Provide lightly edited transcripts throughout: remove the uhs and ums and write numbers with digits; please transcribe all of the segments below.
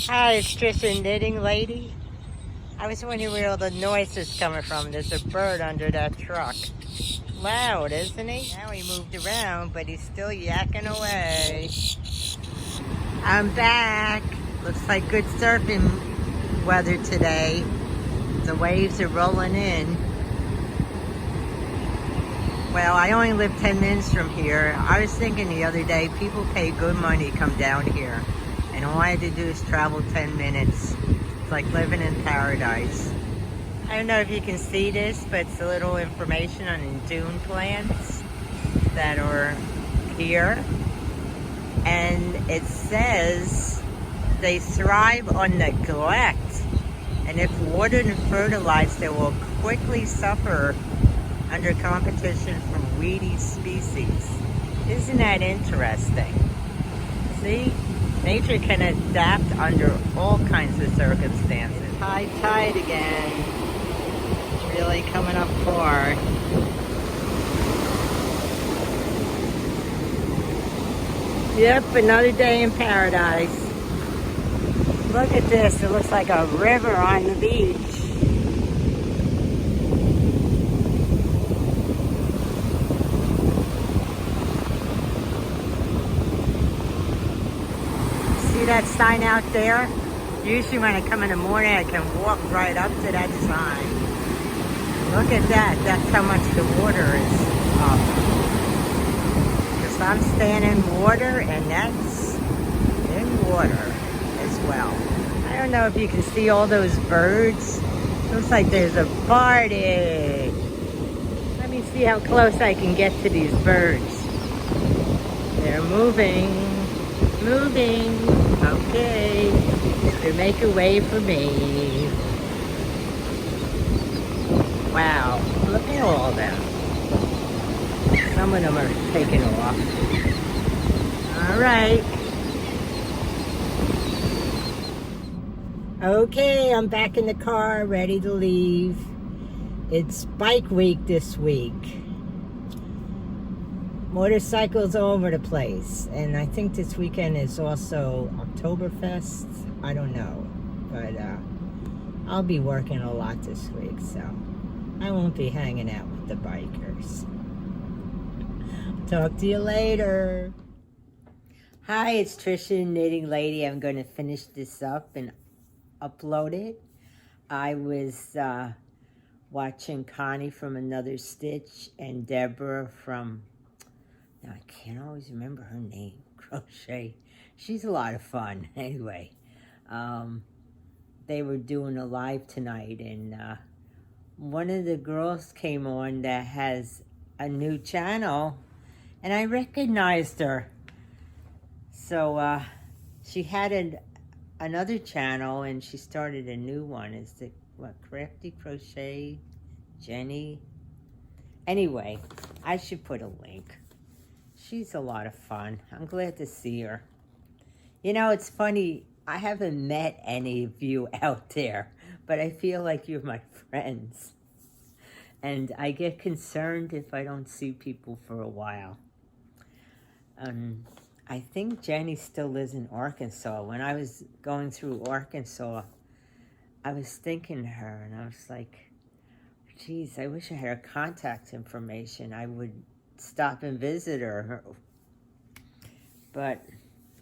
Hi, it's Trisha Knitting Lady. I was wondering where all the noise is coming from. There's a bird under that truck. Loud, isn't he? Now he moved around, but he's still yakking away. I'm back. Looks like good surfing weather today. The waves are rolling in. Well, I only live 10 minutes from here. I was thinking the other day, people pay good money to come down here. And all I had to do is travel 10 minutes. It's like living in paradise. I don't know if you can see this, but it's a little information on Dune Plants that are here. And it says they thrive on neglect. And if watered and fertilized, they will quickly suffer under competition from weedy species. Isn't that interesting? See? Nature can adapt under all kinds of circumstances. High tide again. It's really coming up far. Yep, another day in paradise. Look at this. It looks like a river on the beach. See that sign out there? Usually when I come in the morning, I can walk right up to that sign. Look at that. That's how much the water is up. Because I'm staying in water, and that's in water as well. I don't know if you can see all those birds. Looks like there's a party. Let me see how close I can get to these birds. They're moving. Moving. Okay, to make a way for me. Wow, look at all of them. Some of them are taking off. All right. Okay, I'm back in the car, ready to leave. It's bike week this week. Motorcycles all over the place, and I think this weekend is also Oktoberfest. I don't know, but I'll be working a lot this week, so I won't be hanging out with the bikers. Talk to you later. Hi, it's Trisha Knitting Lady. I'm going to finish this up and upload it. I was watching Connie from Another Stitch and Debra from, now I can't always remember her name, Crochet. She's a lot of fun. Anyway, they were doing a live tonight, and one of the girls came on that has a new channel, and I recognized her. So she had another channel, and she started a new one. It's the, what, Craftcrochetcorner Jenny? Anyway, I should put a link. She's a lot of fun. I'm glad to see her. You know, it's funny, I haven't met any of you out there, but I feel like you're my friends. And I get concerned if I don't see people for a while. I think Jenny still lives in Arkansas. When I was going through Arkansas, I was thinking of her, and I was like, geez, I wish I had her contact information. I would stop and visit her, but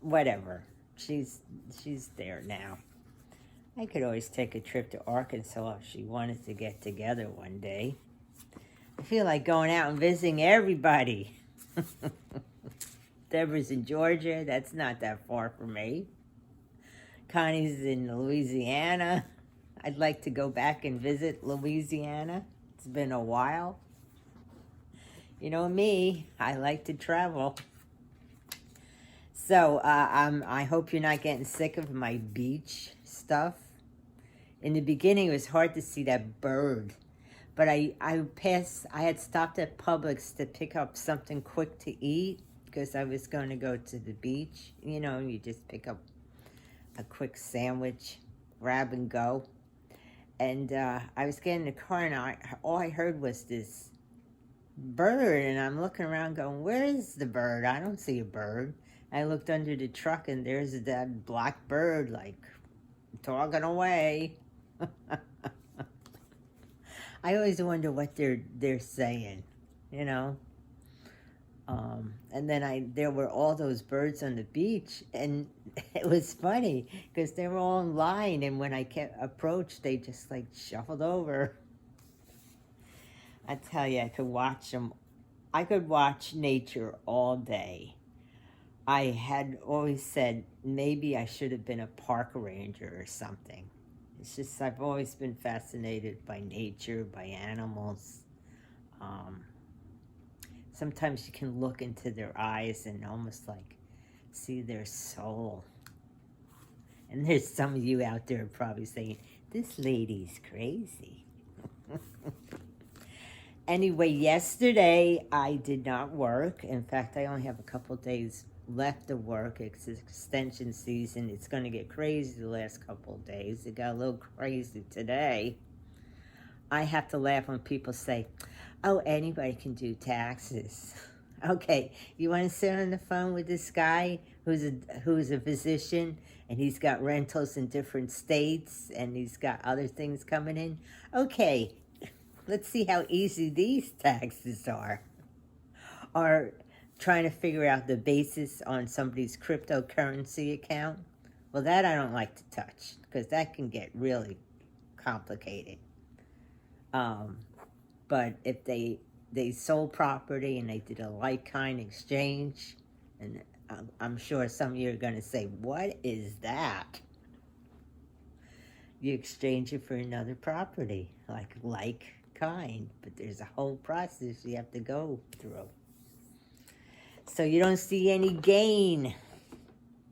whatever. She's there now. I could always take a trip to Arkansas if she wanted to get together one day. I feel like going out and visiting everybody. Debra's in Georgia. That's not that far from me. Connie's in Louisiana. I'd like to go back and visit Louisiana. It's been a while. You know me, I like to travel. So I hope you're not getting sick of my beach stuff. In the beginning, it was hard to see that bird. But I had stopped at Publix to pick up something quick to eat because I was going to go to the beach. You know, you just pick up a quick sandwich, grab and go. And I was getting in the car, and all I heard was this bird, and I'm looking around going, where is the bird? I don't see a bird. I looked under the truck, and there's that black bird, like talking away. I always wonder what they're saying, you know. And then there were all those birds on the beach, and it was funny because they were all in line, and when I approached, they just like shuffled over. I tell you, I could watch them. I could watch nature all day. I had always said maybe I should have been a park ranger or something. It's just I've always been fascinated by nature, by animals. Sometimes you can look into their eyes and almost like see their soul. And there's some of you out there probably saying, this lady's crazy. Anyway, yesterday I did not work. In fact, I only have a couple days left of work. It's extension season. It's going to get crazy the last couple of days. It got a little crazy today. I have to laugh when people say, oh, anybody can do taxes. Okay, you want to sit on the phone with this guy who's a physician, and he's got rentals in different states, and he's got other things coming in? Okay, let's see how easy these taxes are. Or trying to figure out the basis on somebody's cryptocurrency account. Well, that I don't like to touch, because that can get really complicated. But if they sold property and they did a like-kind exchange, and I'm sure some of you are going to say, what is that? You exchange it for another property, like-kind, but there's a whole process you have to go through. So you don't see any gain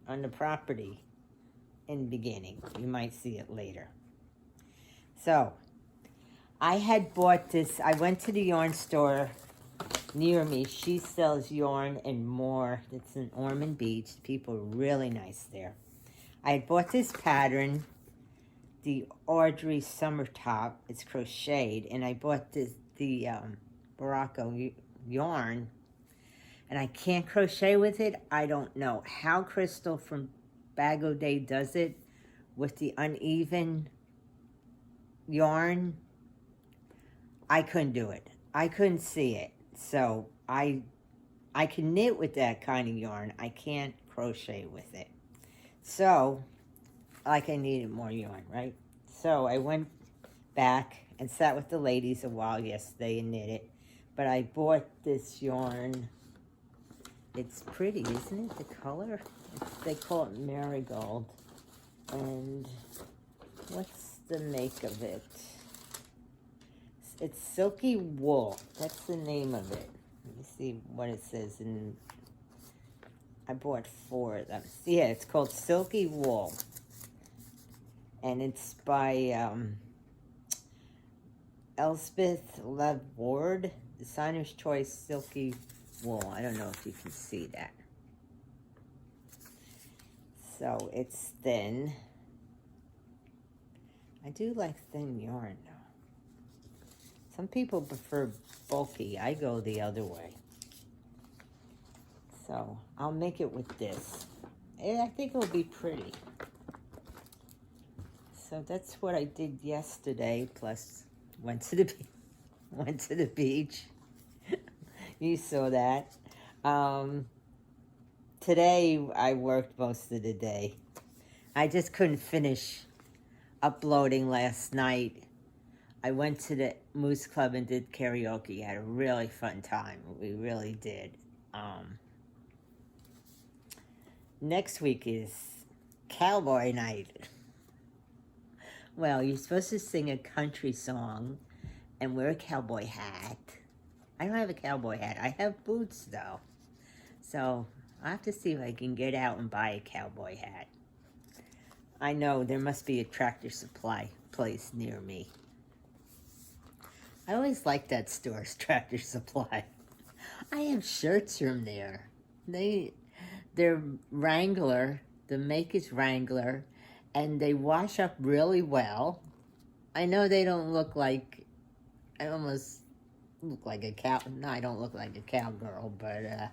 on the property in the beginning. You might see it later. So I had bought this. I went to the yarn store near me. She sells yarn and more. It's in Ormond Beach. People are really nice there. I had bought this pattern, the Audrey Summer Top. It's crocheted, and I bought the Morocco yarn, and I can't crochet with it. I don't know how Crystal from Bag O' Day does it with the uneven yarn. I couldn't do it. I couldn't see it. So I can knit with that kind of yarn. I can't crochet with it. So, like I needed more yarn, right? So I went back and sat with the ladies a while yesterday and knit it. But I bought this yarn. It's pretty, isn't it, the color? They call it marigold. And what's the make of it? It's silky wool. That's the name of it. Let me see what it says. And I bought 4 of them. Yeah, it's called Silky Wool. And it's by Elspeth Love Ward. Designer's Choice Silky Wool. I don't know if you can see that. So it's thin. I do like thin yarn though. Some people prefer bulky. I go the other way. So I'll make it with this. And I think it'll be pretty. So that's what I did yesterday. Plus, went to the beach. You saw that. Today I worked most of the day. I just couldn't finish uploading last night. I went to the Moose Club and did karaoke. Had a really fun time. We really did. Next week is Cowboy Night. Well, you're supposed to sing a country song and wear a cowboy hat. I don't have a cowboy hat. I have boots, though. So I'll have to see if I can get out and buy a cowboy hat. I know there must be a Tractor Supply place near me. I always like that store's Tractor Supply. I have shirts from there. They're Wrangler. The make is Wrangler. And they wash up really well. I know they don't look like... I almost look like a cow... No, I don't look like a cowgirl, but...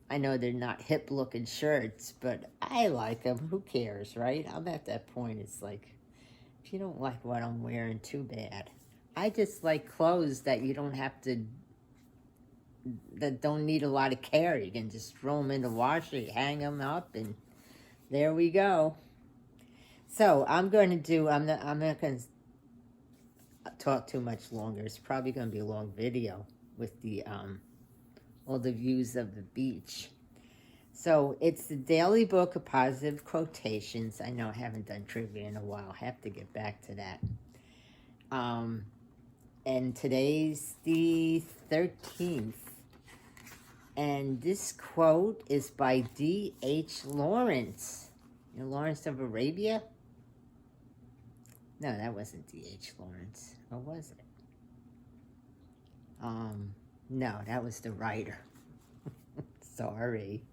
I know they're not hip looking shirts, but I like them. Who cares, right? I'm at that point. It's like, if you don't like what I'm wearing, too bad. I just like clothes that you don't have to, that don't need a lot of care. You can just throw them in the washer, hang them up, and there we go. So I'm going to do, I'm not going to talk too much longer. It's probably going to be a long video with the all the views of the beach. So it's the daily book of positive quotations. I know I haven't done trivia in a while. I have to get back to that. And today's the 13th. And this quote is by D.H. Lawrence. You know, Lawrence of Arabia? No, that wasn't D.H. Lawrence. Or was it? No, that was the writer. Sorry.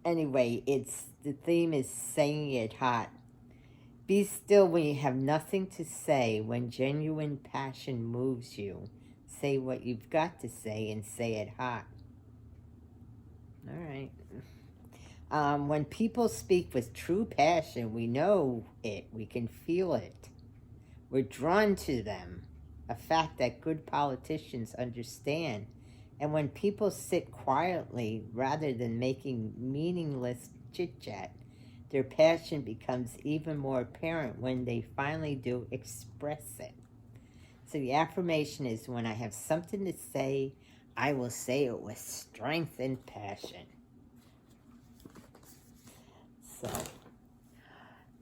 Anyway, the theme is saying it hot. Be still when you have nothing to say, when genuine passion moves you. Say what you've got to say and say it hot. All right. When people speak with true passion, we know it. We can feel it. We're drawn to them, a fact that good politicians understand. And when people sit quietly rather than making meaningless chit-chat, their passion becomes even more apparent when they finally do express it. So the affirmation is, when I have something to say, I will say it with strength and passion.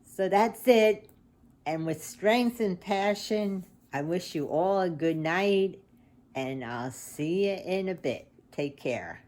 So that's it. And with strength and passion, I wish you all a good night, and I'll see you in a bit. Take care.